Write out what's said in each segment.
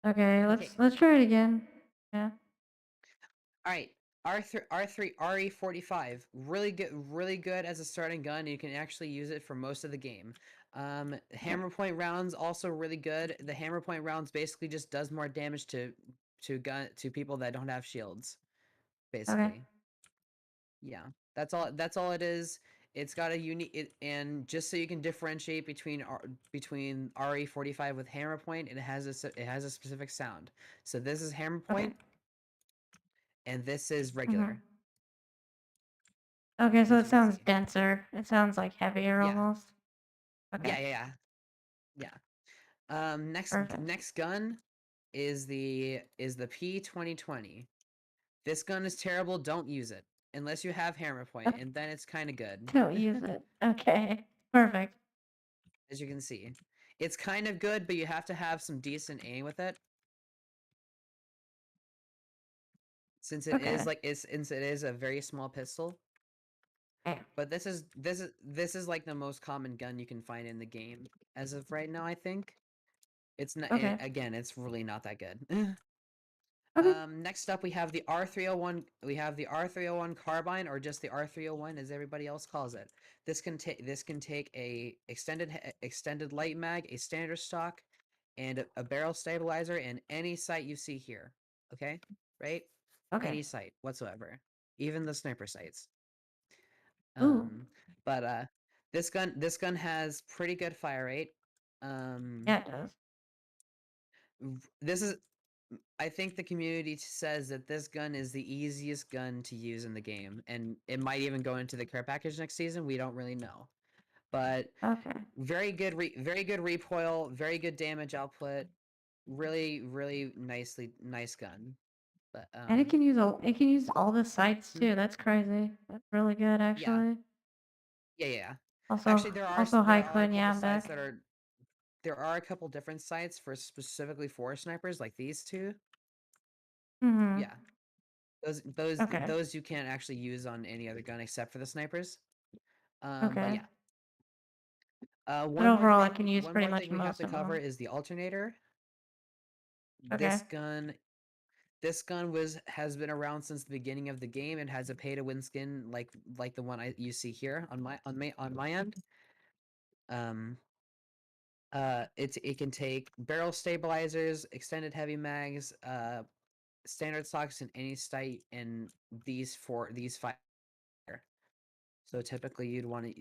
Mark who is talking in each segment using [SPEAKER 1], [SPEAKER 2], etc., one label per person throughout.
[SPEAKER 1] Okay,
[SPEAKER 2] Okay.
[SPEAKER 1] let's try it again. Yeah.
[SPEAKER 2] All right. R3 RE45, really good as a starting gun. You can actually use it for most of the game.
[SPEAKER 1] Okay.
[SPEAKER 2] Hammer point rounds also really good. The hammer point rounds basically just does more damage to people that don't have shields,
[SPEAKER 1] Okay.
[SPEAKER 2] basically. Yeah. That's all it is. It's got a and just so you can differentiate between RE45 with hammer point, it has a specific sound. So this is hammer
[SPEAKER 1] Okay.
[SPEAKER 2] point and this is
[SPEAKER 1] Mhm.
[SPEAKER 2] regular,
[SPEAKER 1] Okay, so
[SPEAKER 2] as
[SPEAKER 1] it
[SPEAKER 2] you can
[SPEAKER 1] sounds
[SPEAKER 2] see.
[SPEAKER 1] denser. It sounds like heavier
[SPEAKER 2] Yeah.
[SPEAKER 1] almost.
[SPEAKER 2] Yeah,
[SPEAKER 1] Okay.
[SPEAKER 2] yeah, yeah. Yeah.
[SPEAKER 1] Perfect.
[SPEAKER 2] Next gun is the P2020. This gun is terrible, don't use it unless you have hammer point,
[SPEAKER 1] Okay.
[SPEAKER 2] and then it's kind of good.
[SPEAKER 1] Don't use it. Okay. Perfect.
[SPEAKER 2] As you can see. It's kind of good, but you have to have some decent aim with it
[SPEAKER 1] Okay.
[SPEAKER 2] since it is a very small pistol.
[SPEAKER 1] Okay.
[SPEAKER 2] But this is like the most common gun you can find in the game as of right now, I think. It's not
[SPEAKER 1] Okay.
[SPEAKER 2] again, it's really not that good.
[SPEAKER 1] Okay.
[SPEAKER 2] Next up, we have the R301. We have the R301 carbine, or just the R301, as everybody else calls it. This can take a extended light mag, a standard stock, and a barrel stabilizer in any sight you see here. Okay, right?
[SPEAKER 1] Okay.
[SPEAKER 2] Any sight whatsoever, even the sniper sights.
[SPEAKER 1] Ooh.
[SPEAKER 2] Um, but this gun has pretty good fire rate. Um,
[SPEAKER 1] Yeah, it does.
[SPEAKER 2] this is I think the community says that this gun is the easiest gun to use in the game, and it might even go into the care package next season. We don't really know, but
[SPEAKER 1] Okay.
[SPEAKER 2] very good recoil, very good damage output. Really nice gun. But
[SPEAKER 1] And it can use all the sites too. That's crazy. That's really good
[SPEAKER 2] yeah,
[SPEAKER 1] actually.
[SPEAKER 2] yeah.
[SPEAKER 1] Also
[SPEAKER 2] Actually,
[SPEAKER 1] high
[SPEAKER 2] there are a
[SPEAKER 1] quinn
[SPEAKER 2] couple sites
[SPEAKER 1] Yambeck.
[SPEAKER 2] that are there are a couple different sites for specifically for snipers, like these two.
[SPEAKER 1] Mhm.
[SPEAKER 2] Yeah,
[SPEAKER 1] Okay.
[SPEAKER 2] those you can't actually use on any other gun except for the snipers. But
[SPEAKER 1] Okay.
[SPEAKER 2] yeah.
[SPEAKER 1] But overall I can use
[SPEAKER 2] One
[SPEAKER 1] pretty
[SPEAKER 2] more
[SPEAKER 1] much
[SPEAKER 2] thing we have
[SPEAKER 1] most
[SPEAKER 2] to
[SPEAKER 1] of
[SPEAKER 2] cover
[SPEAKER 1] them.
[SPEAKER 2] is the alternator.
[SPEAKER 1] Okay.
[SPEAKER 2] This gun, this gun has been around since the beginning of the game. It has a pay to win skin like the one you see here on my end. Um, it can take barrel stabilizers, extended heavy mags, standard stocks in any sight, and these five. So typically you'd want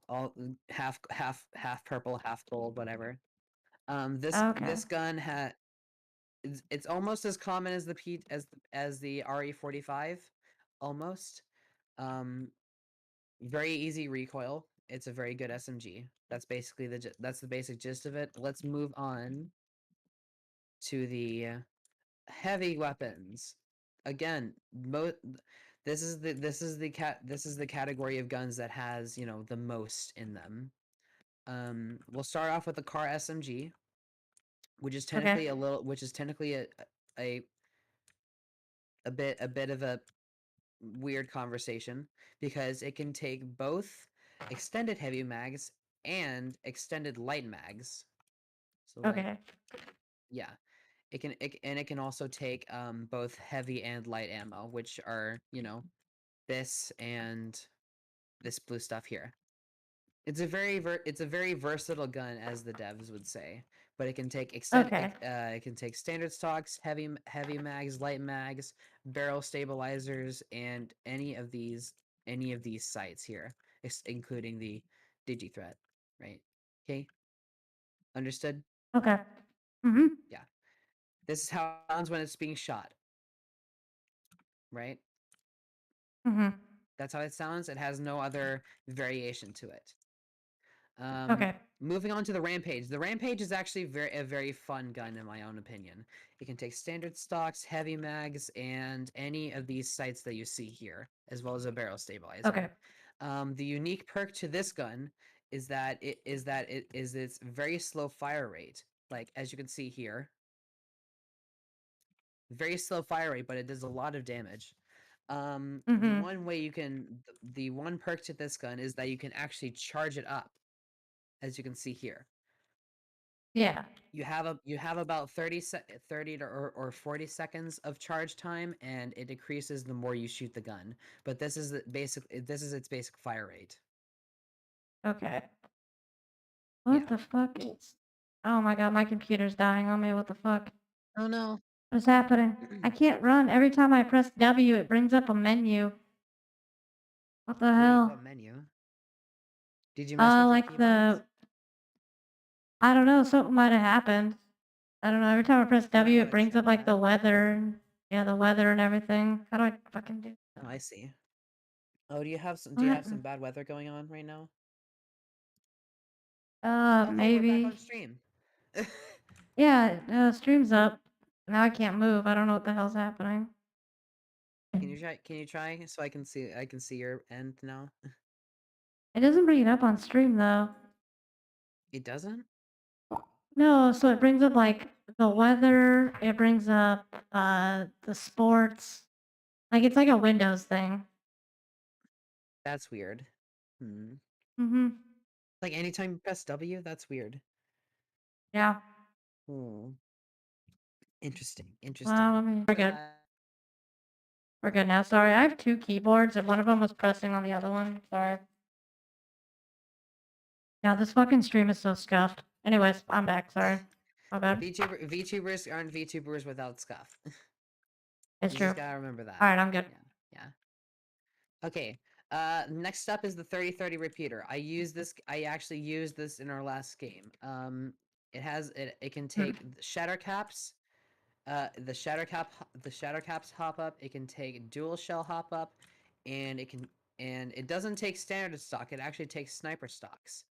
[SPEAKER 2] all half purple, half gold, whatever.
[SPEAKER 1] Okay.
[SPEAKER 2] This gun had it's almost as common as the P as the RE45, almost. Um, very easy recoil. It's a very good SMG. That's the basic gist of it. Let's move on to the heavy weapons. Again, this is the category of guns that has the most in them. We'll start off with the car SMG,
[SPEAKER 1] Okay.
[SPEAKER 2] which is technically a a bit of a weird conversation because it can take both extended heavy mags and extended light mags. So like
[SPEAKER 1] Okay.
[SPEAKER 2] yeah, it can also take both heavy and light ammo, which are this and this blue stuff here. It's a very versatile gun, as the devs would say, but
[SPEAKER 1] Okay.
[SPEAKER 2] it can take standard stocks, heavy mags, light mags, barrel stabilizers, and any of these sights here, including the digi threat. Right? Okay, understood.
[SPEAKER 1] Okay. Mhm.
[SPEAKER 2] Yeah, this is how it sounds when it's being shot. Right?
[SPEAKER 1] Mhm.
[SPEAKER 2] That's how it sounds. It has no other variation to it. Um,
[SPEAKER 1] Okay.
[SPEAKER 2] moving on to the Rampage. The Rampage is actually a very fun gun in my own opinion. It can take standard stocks, heavy mags, and any of these sights that you see here, as well as a barrel stabilizer.
[SPEAKER 1] Okay.
[SPEAKER 2] The unique perk to this gun is its very slow fire rate. Like as you can see here, very slow fire rate, but it does a lot of damage.
[SPEAKER 1] Mhm.
[SPEAKER 2] The one perk to this gun is that you can actually charge it up, as you can see here.
[SPEAKER 1] Yeah.
[SPEAKER 2] You have about 30 or 40 seconds of charge time, and it decreases the more you shoot the gun. But this is its basic fire rate.
[SPEAKER 1] Okay. What
[SPEAKER 2] Yeah.
[SPEAKER 1] the fuck is... Oh my god, my computer's dying on me. What the fuck?
[SPEAKER 2] Oh no.
[SPEAKER 1] What's happening? I can't run. Every time I press W, it brings up a menu. What the
[SPEAKER 2] Wait,
[SPEAKER 1] hell?
[SPEAKER 2] what menu? Did you mess with your
[SPEAKER 1] Like
[SPEAKER 2] keyboards?
[SPEAKER 1] I don't know, something might have happened. I don't know, every time I press
[SPEAKER 2] You might
[SPEAKER 1] W,
[SPEAKER 2] want
[SPEAKER 1] it
[SPEAKER 2] to
[SPEAKER 1] brings
[SPEAKER 2] check
[SPEAKER 1] up, like,
[SPEAKER 2] that.
[SPEAKER 1] the weather and yeah, the weather and everything. How do I fucking do
[SPEAKER 2] Oh,
[SPEAKER 1] that?
[SPEAKER 2] I see. Oh, do you
[SPEAKER 1] What?
[SPEAKER 2] have some bad weather going on right now? Oh, hey, we're back on
[SPEAKER 1] Maybe.
[SPEAKER 2] stream.
[SPEAKER 1] Yeah, stream's up. Now I can't move. I don't know what the hell's happening.
[SPEAKER 2] Can you try so I can see your end now?
[SPEAKER 1] It doesn't bring it up on stream, though.
[SPEAKER 2] It doesn't?
[SPEAKER 1] No, so it brings up, like, the weather, it brings up, the sports. Like, it's like a Windows thing.
[SPEAKER 2] That's weird. Hmm.
[SPEAKER 1] Mhm.
[SPEAKER 2] Like anytime you press W, that's weird.
[SPEAKER 1] Yeah.
[SPEAKER 2] Hmm. Interesting.
[SPEAKER 1] Well,
[SPEAKER 2] Interesting.
[SPEAKER 1] let me... We're good. We're good now. Sorry, I have 2 keyboards, and one of them was pressing on the other one. Sorry. Yeah, this fucking stream is so scuffed. Anyways, I'm back. Sorry. My bad.
[SPEAKER 2] VTubers aren't VTubers without scuff.
[SPEAKER 1] It's
[SPEAKER 2] You
[SPEAKER 1] true.
[SPEAKER 2] just gotta remember that.
[SPEAKER 1] Alright, I'm good.
[SPEAKER 2] Yeah. Yeah. Okay. Next up is the 30-30 repeater. I actually used this in our last game. It can take shatter caps, the shatter caps hop up, it can take dual shell hop up, and it doesn't take standard stock, it actually takes sniper stocks.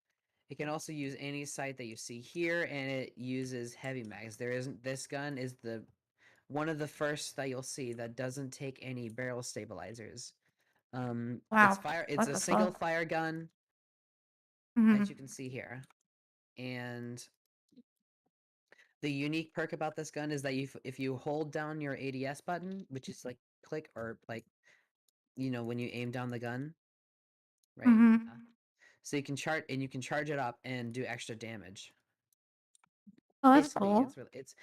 [SPEAKER 2] It can also use any sight that you see here, and it uses heavy mags. This gun is the one of the first that you'll see that doesn't take any barrel stabilizers.
[SPEAKER 1] Wow.
[SPEAKER 2] It's
[SPEAKER 1] What
[SPEAKER 2] a
[SPEAKER 1] the
[SPEAKER 2] single
[SPEAKER 1] fuck?
[SPEAKER 2] fire gun, as you
[SPEAKER 1] Mhm.
[SPEAKER 2] can see here. And the unique perk about this gun is that if you hold down your ADS button, which is like click or like when you aim down the gun, right? Yeah.
[SPEAKER 1] Mhm.
[SPEAKER 2] So you can charge it up and do extra damage.
[SPEAKER 1] Oh, that's
[SPEAKER 2] Basically,
[SPEAKER 1] cool.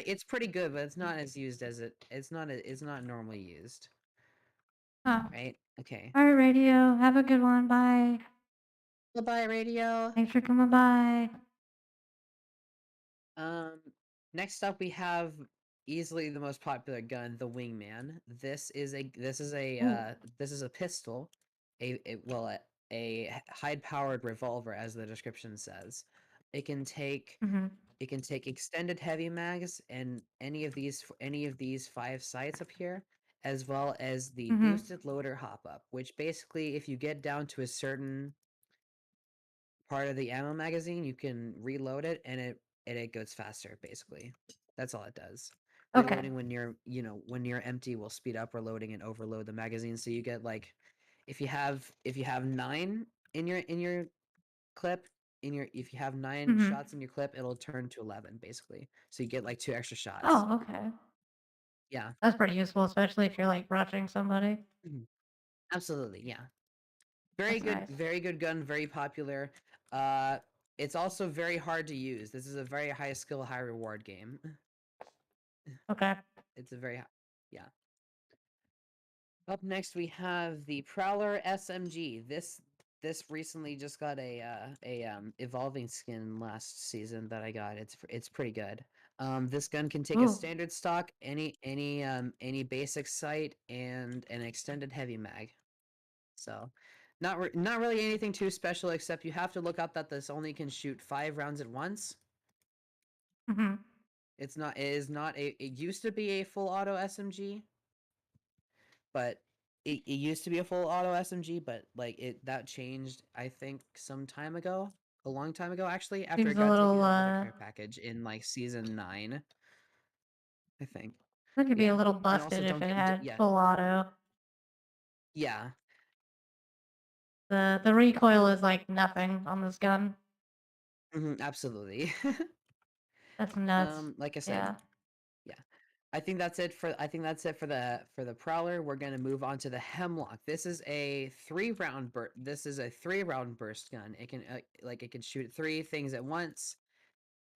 [SPEAKER 2] it's pretty good, but it's not as used as it's not normally used,
[SPEAKER 1] Huh.
[SPEAKER 2] right? Okay.
[SPEAKER 1] Alright, radio. Have a good one. Bye.
[SPEAKER 2] Goodbye, radio.
[SPEAKER 1] Thanks for coming by.
[SPEAKER 2] Um, Next up we have easily the most popular gun, the Wingman.
[SPEAKER 1] Ooh.
[SPEAKER 2] This is a pistol, a high-powered revolver, as the description says. It can take
[SPEAKER 1] Mhm.
[SPEAKER 2] it can take extended heavy mags and any of these 5 sights up here, as well as the
[SPEAKER 1] Mhm.
[SPEAKER 2] boosted loader hop up, which basically, if you get down to a certain part of the ammo magazine, you can reload it, and it goes faster. Basically, that's all it does.
[SPEAKER 1] Okay.
[SPEAKER 2] Reloading when you're empty will speed up reloading and overload the magazine. So you get like, if you have 9 in your clip if you have 9
[SPEAKER 1] Mhm.
[SPEAKER 2] shots in your clip, it'll turn to 11 basically. So you get like 2 extra shots.
[SPEAKER 1] Oh, okay.
[SPEAKER 2] Yeah.
[SPEAKER 1] That's pretty useful, especially if you're, like, rushing somebody.
[SPEAKER 2] Mhm. Absolutely. Yeah.
[SPEAKER 1] That's nice.
[SPEAKER 2] Very good gun, very popular. Uh, it's also very hard to use. This is a very high skill, high reward game.
[SPEAKER 1] Okay.
[SPEAKER 2] It's a yeah. Up next, we have the Prowler SMG. This recently just got a evolving skin last season that I got. It's pretty good. This gun can take a
[SPEAKER 1] Ooh.
[SPEAKER 2] standard stock, any basic sight, and an extended heavy mag. So, not really anything too special, except you have to look up that this only can shoot 5 rounds at once.
[SPEAKER 1] Mhm.
[SPEAKER 2] It is not it used to be a full auto SMG, but it used to be a full auto SMG, but like that changed, I think, some time ago, a long time ago actually, after
[SPEAKER 1] Seems
[SPEAKER 2] it
[SPEAKER 1] a
[SPEAKER 2] got taken
[SPEAKER 1] little,
[SPEAKER 2] out of the care package in like season 9, I think.
[SPEAKER 1] that could be a
[SPEAKER 2] Yeah,
[SPEAKER 1] little
[SPEAKER 2] and also
[SPEAKER 1] busted if
[SPEAKER 2] don't
[SPEAKER 1] it
[SPEAKER 2] get
[SPEAKER 1] had
[SPEAKER 2] yeah
[SPEAKER 1] full auto.
[SPEAKER 2] yeah.
[SPEAKER 1] The recoil is, like, nothing on this gun.
[SPEAKER 2] Absolutely.
[SPEAKER 1] That's nuts.
[SPEAKER 2] Like I said,
[SPEAKER 1] Yeah.
[SPEAKER 2] yeah. I think that's it for the Prowler. We're gonna move on to the Hemlock. This is a 3 round burst gun. It can it can shoot 3 things at once,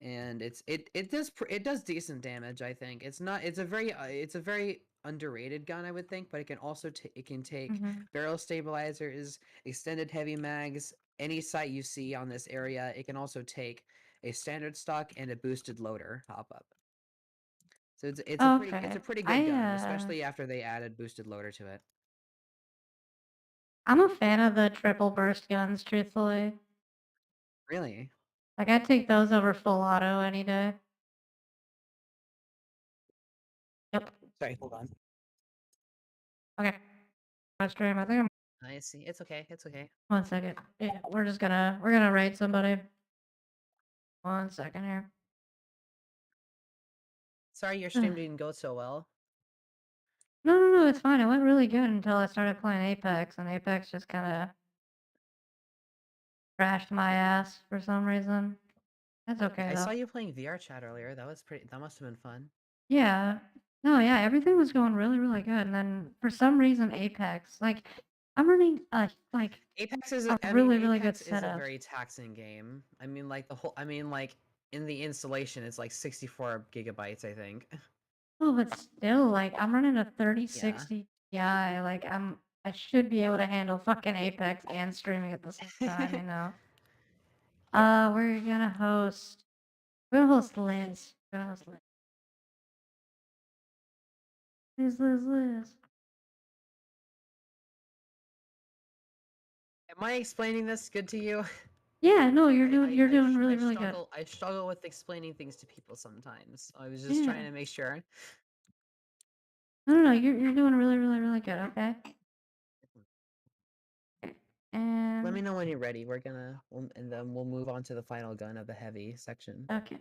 [SPEAKER 2] and it does decent damage. I think it's not it's a very underrated gun, I would think, but it can also it can take
[SPEAKER 1] Mhm.
[SPEAKER 2] barrel stabilizers, extended heavy mags, any sight you see on this area. It can also take a standard stock and a boosted loader hop up. So it's a
[SPEAKER 1] Okay.
[SPEAKER 2] pretty good gun, especially after they added boosted loader to it.
[SPEAKER 1] I'm a fan of the triple burst guns, truthfully.
[SPEAKER 2] Really?
[SPEAKER 1] Like, I'd take those over full auto any day. Yep.
[SPEAKER 2] Sorry, hold on.
[SPEAKER 1] Okay. My stream, I think I'm
[SPEAKER 2] I see. It's okay. It's okay.
[SPEAKER 1] 1 second. Yeah, we're gonna raid somebody. 1 second here.
[SPEAKER 2] Sorry, your
[SPEAKER 1] No,
[SPEAKER 2] stream didn't go so well.
[SPEAKER 1] no, it's fine. It went really good until I started playing Apex, and Apex just kinda crashed my ass for some reason. That's okay,
[SPEAKER 2] I
[SPEAKER 1] though.
[SPEAKER 2] saw you playing VR chat earlier. That was pretty. That must have been fun.
[SPEAKER 1] Yeah. No, yeah, everything was going really, really good, and then for some reason, Apex, like, I'm running
[SPEAKER 2] Apex is.
[SPEAKER 1] a
[SPEAKER 2] I mean,
[SPEAKER 1] really, really good
[SPEAKER 2] Apex is a
[SPEAKER 1] setup.
[SPEAKER 2] very taxing game. I mean, like the whole. I mean, like in the installation, it's like 64 gigabytes. I think.
[SPEAKER 1] Oh, but still, like, I'm running a
[SPEAKER 2] Yeah.
[SPEAKER 1] 3060 Ti, like, I should be able to handle fucking Apex and streaming at the same time, you know?
[SPEAKER 2] Yeah.
[SPEAKER 1] We're gonna host Liz. We're gonna host Liz. Liz.
[SPEAKER 2] Am I explaining this good to you?
[SPEAKER 1] Yeah, no, you're doing really,
[SPEAKER 2] I
[SPEAKER 1] really good.
[SPEAKER 2] struggle. I struggle with explaining things to people sometimes. I was just
[SPEAKER 1] Yeah.
[SPEAKER 2] trying to make sure.
[SPEAKER 1] No, you're doing really, really, really good, okay?
[SPEAKER 2] Let me
[SPEAKER 1] And
[SPEAKER 2] know when you're ready. And then we'll move on to the final gun of the heavy section.
[SPEAKER 1] okay.